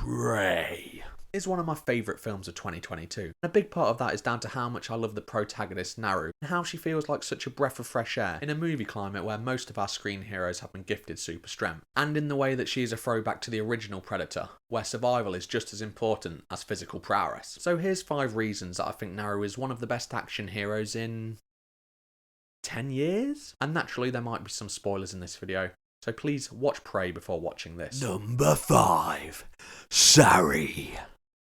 Prey is one of my favourite films of 2022. And a big part of that is down to how much I love the protagonist Naru, and how she feels like such a breath of fresh air in a movie climate where most of our screen heroes have been gifted super strength. And in the way that she is a throwback to the original Predator, where survival is just as important as physical prowess. So here's 5 reasons that I think Naru is one of the best action heroes in 10 years? And naturally there might be some spoilers in this video, so please watch Prey before watching this. Number 5. Arri.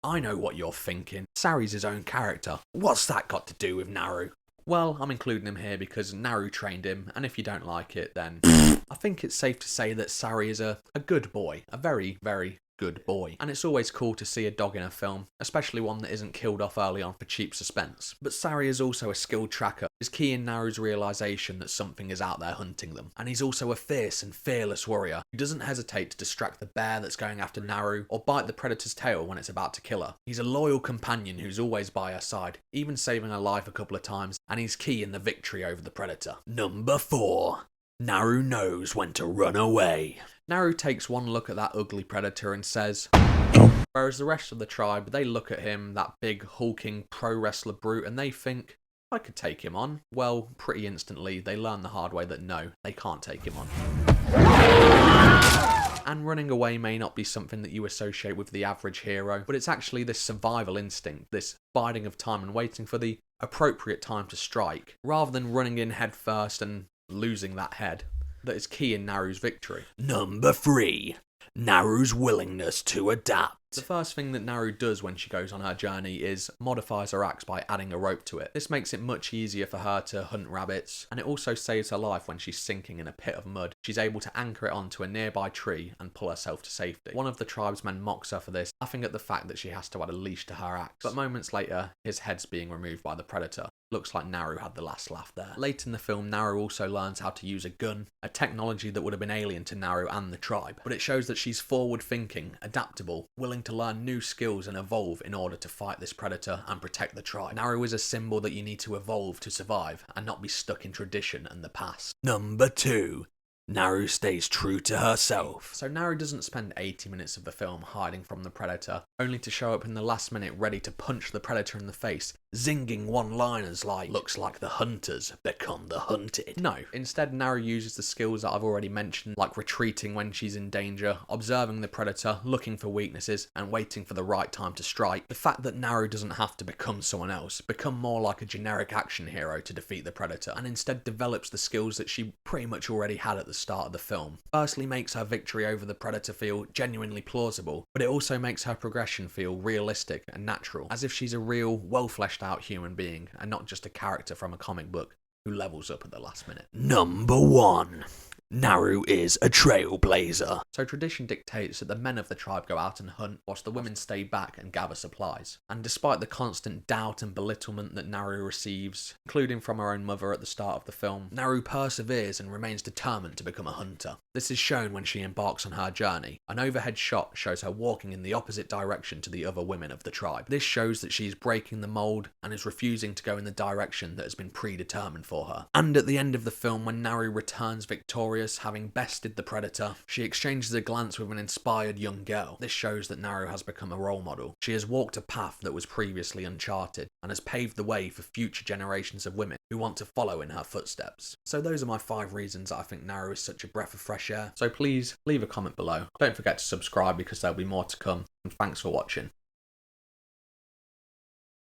I know what you're thinking. Sarri's his own character. What's that got to do with Naru? Well, I'm including him here because Naru trained him, and if you don't like it, then I think it's safe to say that Sarri is a good boy. A very, very good boy. And it's always cool to see a dog in a film, especially one that isn't killed off early on for cheap suspense. But Sarri is also a skilled tracker. His key in Naru's realisation that something is out there hunting them. And he's also a fierce and fearless warrior who doesn't hesitate to distract the bear that's going after Naru or bite the predator's tail when it's about to kill her. He's a loyal companion who's always by her side, even saving her life a couple of times, and he's key in the victory over the predator. Number 4. Naru knows when to run away. Naru takes one look at that ugly predator and says, "No." Whereas the rest of the tribe, they look at him, that big hulking pro wrestler brute, and they think, I could take him on. Well, pretty instantly, they learn the hard way that no, they can't take him on. And running away may not be something that you associate with the average hero, but it's actually this survival instinct, this biding of time and waiting for the appropriate time to strike, rather than running in head first and losing that head, that is key in Naru's victory. Number 3. Naru's willingness to adapt. The first thing that Naru does when she goes on her journey is modifies her axe by adding a rope to it. This makes it much easier for her to hunt rabbits, and it also saves her life when she's sinking in a pit of mud. She's able to anchor it onto a nearby tree and pull herself to safety. One of the tribesmen mocks her for this, laughing at the fact that she has to add a leash to her axe. But moments later, his head's being removed by the predator. Looks like Naru had the last laugh there. Late in the film, Naru also learns how to use a gun, a technology that would have been alien to Naru and the tribe. But it shows that she's forward-thinking, adaptable, willing to learn new skills and evolve in order to fight this predator and protect the tribe. Naru is a symbol that you need to evolve to survive and not be stuck in tradition and the past. Number 2. Naru stays true to herself. So Naru doesn't spend 80 minutes of the film hiding from the predator, only to show up in the last minute ready to punch the predator in the face, zinging one-liners like, "Looks like the hunters become the hunted." No, instead Naru uses the skills that I've already mentioned, like retreating when she's in danger, observing the predator, looking for weaknesses, and waiting for the right time to strike. The fact that Naru doesn't have to become someone else, become more like a generic action hero to defeat the predator, and instead develops the skills that she pretty much already had at the start of the film. Firstly makes her victory over the predator feel genuinely plausible, but it also makes her progression feel realistic and natural, as if she's a real, well-fleshed out human being, and not just a character from a comic book who levels up at the last minute. Number 1. Naru is a trailblazer. So tradition dictates that the men of the tribe go out and hunt, whilst the women stay back and gather supplies. And despite the constant doubt and belittlement that Naru receives, including from her own mother at the start of the film, Naru perseveres and remains determined to become a hunter. This is shown when she embarks on her journey. An overhead shot shows her walking in the opposite direction to the other women of the tribe. This shows that she is breaking the mould and is refusing to go in the direction that has been predetermined for her. And at the end of the film, when Naru returns victorious, having bested the predator, she exchanges a glance with an inspired young girl. This shows that Naru has become a role model. She has walked a path that was previously uncharted and has paved the way for future generations of women who want to follow in her footsteps. So those are my 5 reasons that I think Naru is such a breath of fresh air. So please leave a comment below. Don't forget to subscribe because there'll be more to come, and thanks for watching.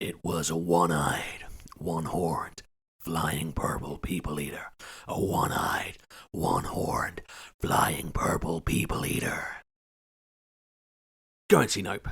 It was a one-eyed, one-horned, flying purple people eater. A one-eyed, one-horned, flying purple people eater. Go and see Nope.